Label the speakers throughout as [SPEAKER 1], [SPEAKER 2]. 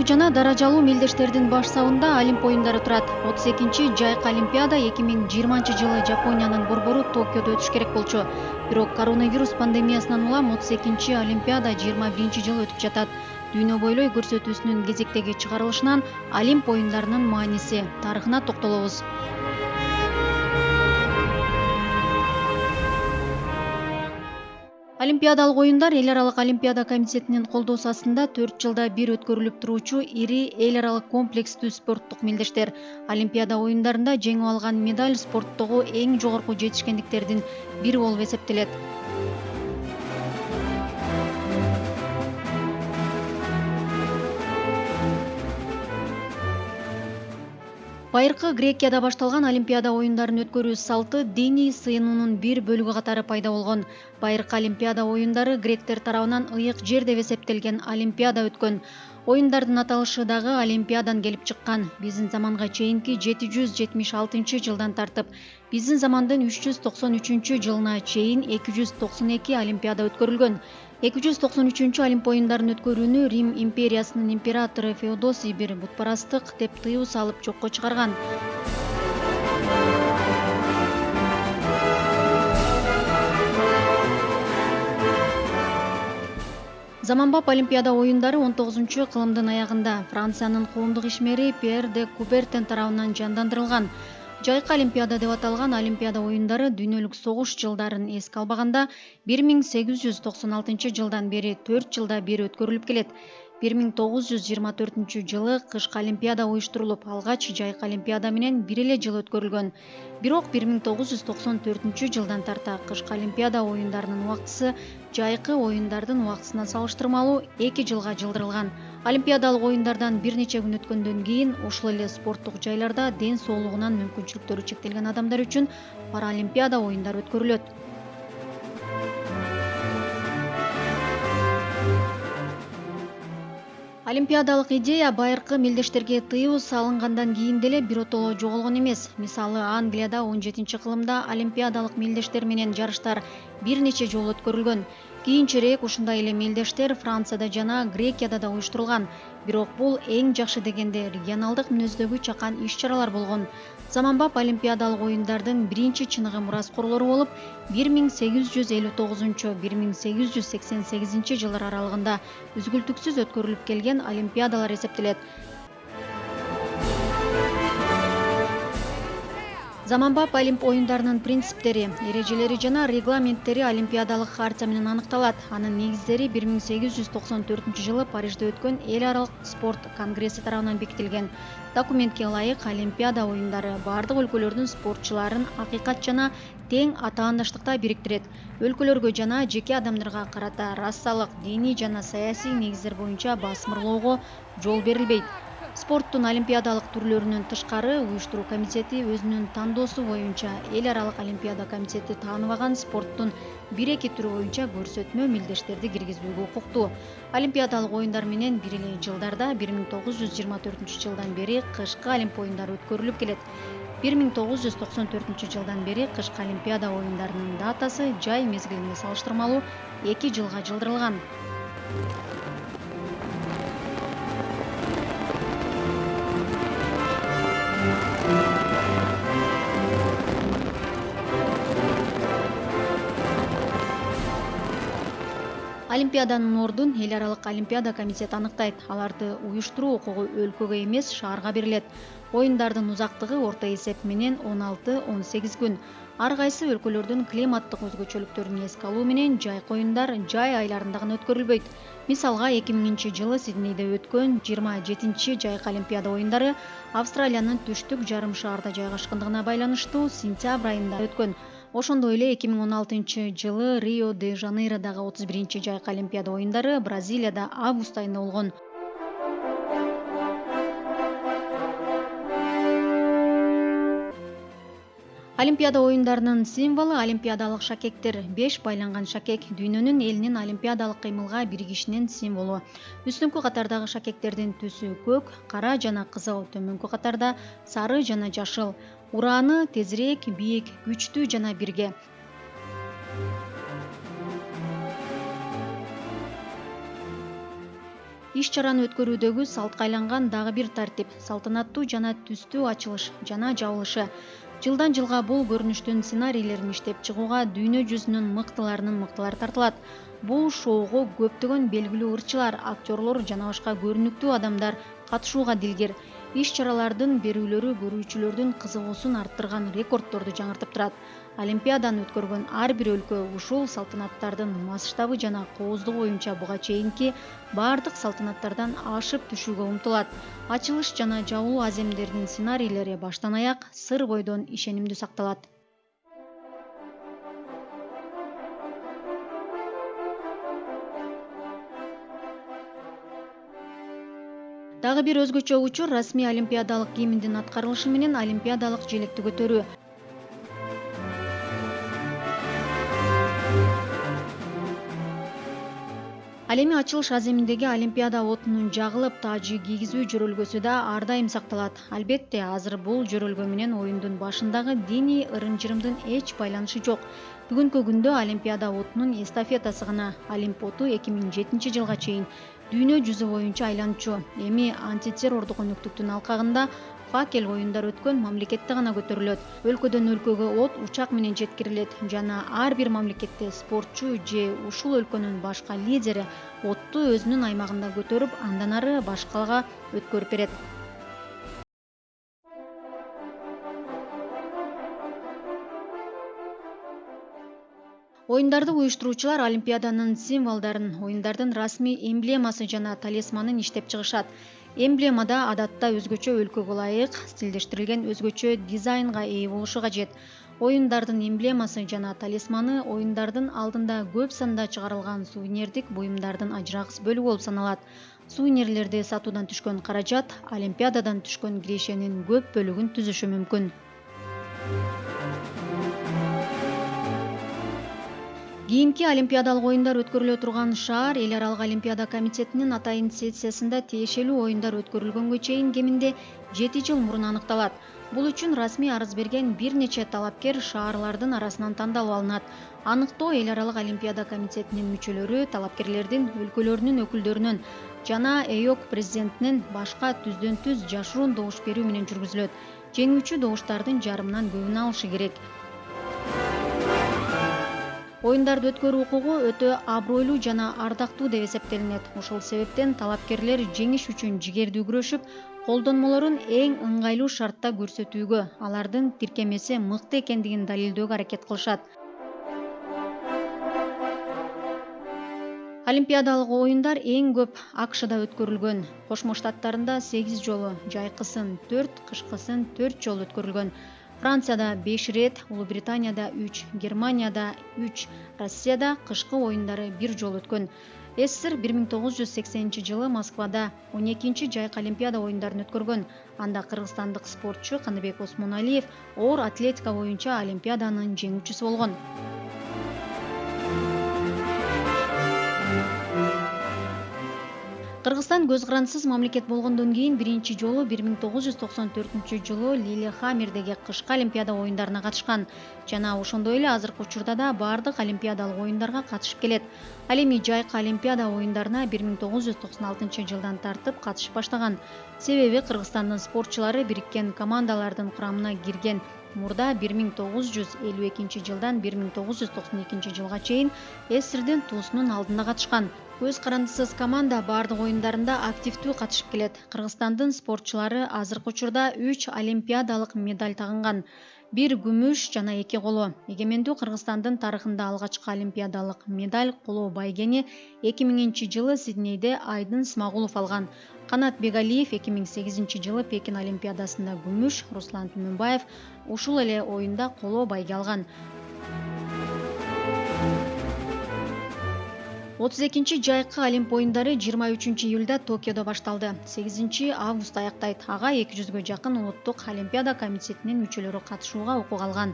[SPEAKER 1] жана даражалуу мелдештердин баш сабында Олимп оюндары турат. 32-чи жайкы Олимпиада 2020-жылы Жапониянын борбору Токиодо өтүш керек болчу. Бирок коронавирус пандемиясынан улам 32-чи Олимпиада 21-жылы өтүп жатат. Дүйнө бойлой көрсөтүүсүнүн кезектеги чыгарылышынан Олимп оюндарынын мааниси, тарыхына токтолобуз. Олимпиадалык оюндар Эл аралык Олимпиада комитетинин колдоосу астында 4 жылда бир өткөрүлүп туруучу ири эл аралык комплекстүү спорттук мелдештер. Олимпиада оюндарында жеңип алган медаль спорттогу эң жогорку жетишкендиктердин бири болуп эсептелет. Байыркы Грекияда башталган Олимпиада оюндарын өткөрүү салты диний сыйынуунун бир бөлүгү катары пайда болгон. Байыркы Олимпиада оюндары гректер тарабынан ыйык жер деп эсептелген Олимпиада өткөн. Оюндардын аталышы дагы Олимпиадан келип чыккан. Биздин заманга чейинки 776-жылдан тартып, биздин замандын 393-жылына чейин 292 Олимпиада өткөрүлгөн. 293 Олимп оюндарын өткөрүүнү Рим империясынын императору Феодосий бир бутпарастык деп тыюу салып жокко чыгарган. Заманбап Олимпиада оюндары 19-кылымдын аягында Франциянын коомдук ишмери Пьер де Кубертен тарабынан жандандырылган. Жайкы Олимпиада деп аталган Олимпиада оюндары дүйнөлүк согуш жылдарын эске албаганда 1896-жылдан бери 4 жылда бир өткөрүлүп келет. 1924-жылы кышкы Олимпиада уюштурулуп, алгач жайкы Олимпиада менен бир эле жыл өткөрүлгөн. Бирок 1994-жылдан тарта кышкы Олимпиада оюндарынын убактысы жайкы оюндардын убактысына салыштырмалуу 2 жылга жылдырылган. Олимпиадалык оюндардан бир нече күн өткөндөн кийин ошол эле спорттук жайларда ден соолугунан мүмкүнчүлүктөрү чектелген адамдар үчүн Паралимпиада оюндары өткөрүлөт. Олимпиадалык идея байыркы мелдештерге тыюу салынгандан кийин деле биротоло жоголгон эмес. Мисалы, Англияда 17-кылымда олимпиадалык мелдештер менен жарыштар бир нече жолу өткөрүлгөн. Кийинчерээк ушундай эле мелдештер Францияда жана Грекияда да уюштурулган. Бирок бул эң жакшы дегенде регионалдык мүнөздөгү чакан иш-чаралар болгон. Заманбап Олимпиадалык оюндардын биринчи чыныгы мураскорлору болуп 1859-1888 жылдар аралыгында үзгүлтүксүз өткөрүлүп келген олимпиадалар эсептелет. Заманбап Олимп оюндарынын принциптери, эрежелери жана регламенттери Олимпиадалык хартия менен аныкталат. Анын негиздери 1894-жылы Парижде өткөн Эл аралык спорт конгресси тарабынан бекитилген. Документке ылайык Олимпиада оюндары бардык өлкөлөрдүн спортчуларын акыйкат жана тең атаандаштыкта бириктирет. Өлкөлөргө жана жеке адамдарга карата расалык, диний жана саясий негиздер боюнча басмырлоого жол берилбейт. Спорттун олимпиадалык түрлөрүнөн тышкары уюштуруу комитети өзүнүн тандоосу боюнча Эл аралык Олимпиада комитети тааныбаган спорттун 1-2 түрү боюнча көрсөтмө мелдештерди киргизүүгө укуктуу. Олимпиадалык оюндар менен бир эле жылдарда 1924-жылдан бери кышкы Олимп оюндары өткөрүлүп келет. 1994-жылдан бери кышкы Олимпиада оюндарынын датасы жай мезгилине салыштырмалуу 2 жылга жылдырылган. Олимпиаданын ордун Эл аралык Олимпиада комитети аныктайт. Аларды уюштуруу укугу өлкөгө эмес, шаарга берилет. Оюндардын узактыгы орто эсеп менен 16-18 күн. Ар кайсы өлкөлөрдүн климаттык өзгөчөлүктөрүн эске алуу менен жайкы оюндар жай айларында гана өткөрүлбөйт. Мисалга 2000-жылы Сиднейде өткөн 27-чи жайкы Олимпиада оюндары Австралиянын түштүк жарым шаарда жайгашкандыгына байланыштуу сентябрь айында өткөн. Ошондой эле 2016-жылы Рио-де-Жанейродогу 31-чи жайкы Олимпиада оюндары Бразилияда август айында болгон. Олимпиада оюндарынын символу олимпиадалык шакектер. 5 байланган шакек дүйнөнүн элинин олимпиадалык кыймылга биригишинин символу. Үстүңкү катардагы шакектердин түсү көк, кара жана кызыл, төмөнкү катарда сары жана жашыл. Урааны тезирээк, бийик, күчтүү жана бирге. Иш-чараны өткөрүүдөгү салтка айланган дагы бир тартип салтанаттуу жана түстүү ачылыш жана жабылышы. Жылдан жылга бул көрүнүштүн сценарийлерин иштеп чыгууга дүйнө жүзүнүн мыктыларынын мыктылары тартылат. Бул шоуго көптөгөн белгилүү ырчылар, актерлор жана башка көрүнүктүү адамдар катышууга дилгер. Иш-чаралардын берүүлөрү көрүүчүлөрдүн кызыгуусун арттырган, рекорддорду жаңыртып турат. Олимпиаданы өткөргөн ар бир өлкө ушул салтанаттардын масштабы жана кооздугу боюнча буга чейинки бардык салтанаттардан ашып түшүүгө умтулат. Ачылыш жана жабылуу аземдеринин сценарийлери баштан аяк сыр бойдон ишенимдүү сакталат. Дагы бир өзгөчө учур расмий олимпиадалык кийиминдин аткарылышы менен олимпиадалык желекти көтөрүү. Ал эми ачылыш аземиндеги олимпиада отунун жагылып таажы кийгизүү жөрөлгөсү да ар дайым сакталат. Албетте, азыр бул жөрөлгө менен оюндун башындагы диний ырым-жырымдын эч байланышы жок. Бүгүнкү күндө олимпиада отунун эстафетасы гана. Олимп оту 2007 жылга чейин дүйнө жүзү боюнча айланчу. Эми антитеррордук өнөктүктүн алкагында факел оюндар өткөн мамлекетте гана көтөрүлөт. Өлкөдөн өлкөгө от учак менен жеткирилет жана ар бир мамлекетте спортчу же ушул өлкөнүн башка лидери отту өзүнүн аймагында көтөрүп, андан ары башкага өткөрүп берет. Оюндарды уюштуруучулар олимпиаданын символдорун, оюндардын расмий эмблемасы жана талисманын иштеп чыгышат. Эмблемада адатта өзгөчө өлкөгө ылайык стилдештирилген өзгөчө дизайнга ээ болушу кажет. Оюндардын эмблемасы жана талисманы оюндардын алдында көп санда чыгарылган сувенирдик буюмдардын ажырагыс бөлүгү болуп саналат. Сувенирлерди сатуудан түшкөн каражат олимпиададан түшкөн кирешенин көп бөлүгүн түзүшү мүмкүн. Кийинки олимпиадалык оюндар өткөрүлө турган шаар эл аралык олимпиада комитетинин атайын сессиясында тиешелүү оюндар өткөрүлгөнгө чейин кеминде 7 жыл мурун аныкталат. Бул үчүн расмий арыз берген бир нече талапкер шаарлардын арасынан тандалып алынат. Аныктоо эл аралык олимпиада комитетинин мүчөлөрү, талапкерлердин өлкөлөрүнүн өкүлдөрүнүн жана ЭОК президентинин башка түздөн түз жашыруун добуш берүү менен жүргүзүлөт. Жеңүүчү добуштардын жарымынан көбүн алышы керек. Оюндарды өткөрүү укугу өтө абройлуу жана ардактуу деп эсептелинет. Ошол себептен талапкерлер жеңиш үчүн жигердүү күрөшүп, колдонмолорун эң ыңгайлуу шартта көрсөтүүгө, алардын тиркемеси мыкты экендигин далилдөөгө аракет кылышат. Олимпиадалык оюндар эң көп АКШда өткөрүлгөн. Кошмо Штаттарында 8 жолу, жайкысын 4, кышкысын 4 жолу өткөрүлгөн. Францияда 5 рет, Улуу Британияда 3, Германияда 3, Россияда кышкы оюндары 1 жолу өткөн. СССР 1980 Москвада 12 жайкы олимпиада оюндарын өткөргөн. Анда кыргызстандык спортчу Каныбек Осмоналиев оор атлетика боюнча олимпиаданын жеңүүчүсү болгон. Кыргызстан көз карандысыз мамлекет болгондон кийин биринчи жолу 1994 Лилехаммердеги кышкы олимпиада оюндарына катышкан жана ошондой эле азыркы учурда да бардык олимпиадалык оюндарга катышып келет. Ал эми жайкы олимпиада оюндарына 1996 жылдан тартып катышып баштаган. Себеби Кыргызстандын спортчулары бириккен командалардын курамына кирген. Мурда 1952 жылдан 1992 жылга чейин СССРдин туусунун алдында катышкан. Көз карандысыз команда бардык оюндарында активдүү катышып келет. Кыргызстандын спортчулары азыркы учурда 3 олимпиадалык медаль тагынган. 1 күмүш жана 2 коло. Эгемендүү Кыргызстандын тарыхында алгачкы олимпиадалык медаль коло байгени 2000 жылы Сиднейде Айдын Смагулов алган. Канат Бегалиев 2008 жылы Пекин олимпиадасында күмүш, Руслан Түмөнбаев ушул эле оюнда коло байге алган. 32 жайкы Олимп оюндары 23 июлда Токиодо башталды. 8 августта аяктайт. Ага 200гө жакын улуттук олимпиада комитетинин мүчөлөрү катышууга укук алган.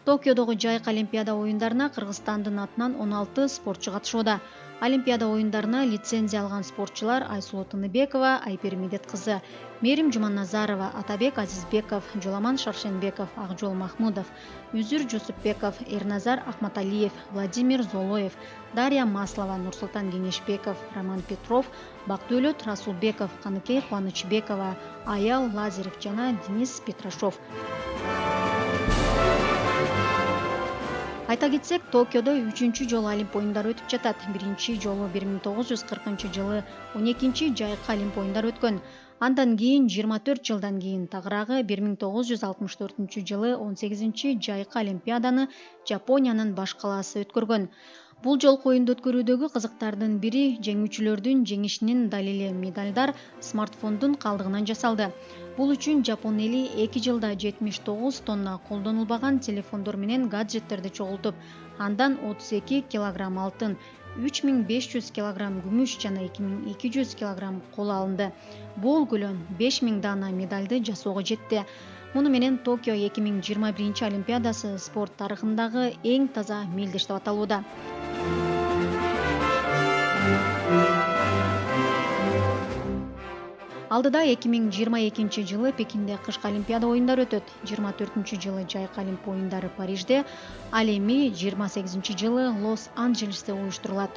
[SPEAKER 1] Токиодогу жайкы Олимпиада оюндарына Кыргызстандын атынан 16 спортчу катышууда. Олимпиада оюндарына лицензия алган спортчулар Айсулуу Тыныбекова, Айпер Медет кызы, Мерим Жуманазарова, Атабек Азизбеков, Жоламан Шаршенбеков, Акжол Махмудов, Үзүр Жусупбеков, Эрназар Ахматалиев, Владимир Золоев, Дарья Маслова, Нурсултан Кеңешбеков, Роман Петров, Бактөөлөт Расулбеков, Каныкей Кубанычбекова, Аял Лазарев жана Денис Петрашов. Айта кетсек, Токиодо 3-чү жолу Олимп оюндары өтүп жатат. Биринчи жолу 1940-жылы 12-чи жайкы Олимп оюндары өткөн. Андан кийин 24 жылдан кийин тагыраагы 1964-жылы 18-чи жайкы Олимпиаданы Жапониянын баш калаасы өткөргөн. Бул жолку оюнду өткөрүүдөгү кызыктардын бири жеңүүчүлөрдүн жеңишинин далили медалдар смартфондун калдыгынан жасалды. Бул үчүн жапон эли 2 жылда 79 тонна колдонулбаган телефондор менен гаджеттерди чогултуп, андан 32 килограмм алтын, 3500 килограмм күмүш жана 2200 килограмм коло алынды. Бул көлөм 5000 дана медалды жасоого жетти. Муну менен Токио 2021 Олимпиадасы спорт тарыхындагы эң таза мелдеш деп аталууда. Алдыда 2022 жылы Пекинде кышкы Олимпиада оюндары өтөт. 24-жылы жайкы Олимп оюндары Парижде, ал эми 28-жылы Лос-Анджелесте уюштурулат.